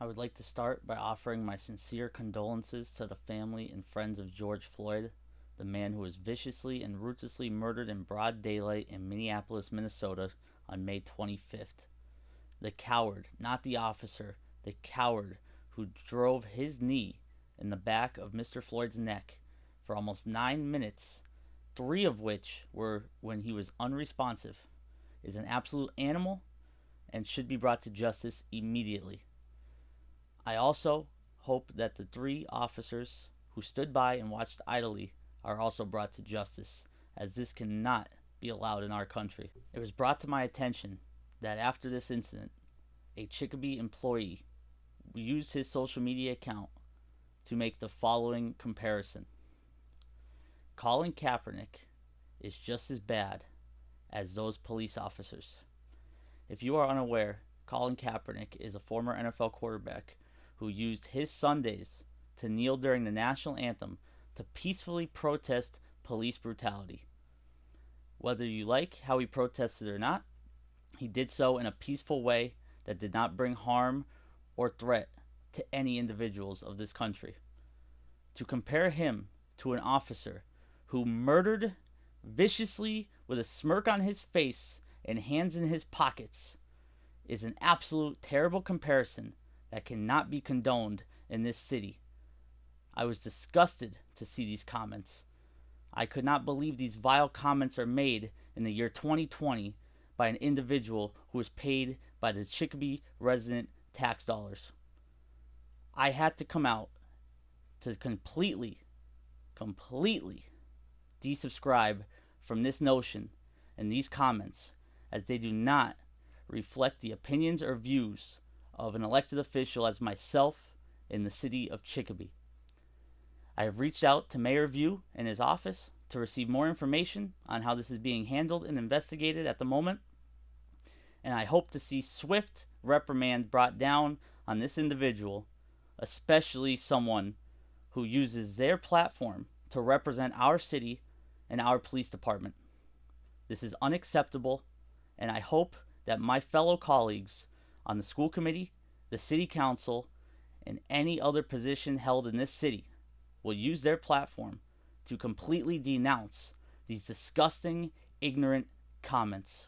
I would like to start by offering my sincere condolences to the family and friends of George Floyd, the man who was viciously and ruthlessly murdered in broad daylight in Minneapolis, Minnesota on May 25th. The coward, not the officer, the coward who drove his knee in the back of Mr. Floyd's neck for almost 9 minutes, 3 of which were when he was unresponsive, is an absolute animal and should be brought to justice immediately. I also hope that the 3 officers who stood by and watched idly are also brought to justice, as this cannot be allowed in our country. It was brought to my attention that after this incident, a Chicopee employee used his social media account to make the following comparison. Colin Kaepernick is just as bad as those police officers. If you are unaware, Colin Kaepernick is a former NFL quarterback who used his Sundays to kneel during the national anthem to peacefully protest police brutality. Whether you like how he protested or not, he did so in a peaceful way that did not bring harm or threat to any individuals of this country. To compare him to an officer who murdered viciously with a smirk on his face and hands in his pockets is an absolute terrible comparison that cannot be condoned in this city. I was disgusted to see these comments. I could not believe these vile comments are made in the year 2020 by an individual who was paid by the Chicopee resident tax dollars. I had to come out to completely desubscribe from this notion and these comments, as they do not reflect the opinions or views of an elected official as myself in the city of Chicopee. I have reached out to Mayor View and his office to receive more information on how this is being handled and investigated at the moment, and I hope to see swift reprimand brought down on this individual, especially someone who uses their platform to represent our city and our police department. This is unacceptable, and I hope that my fellow colleagues on the school committee, the city council, and any other position held in this city will use their platform to completely denounce these disgusting, ignorant comments.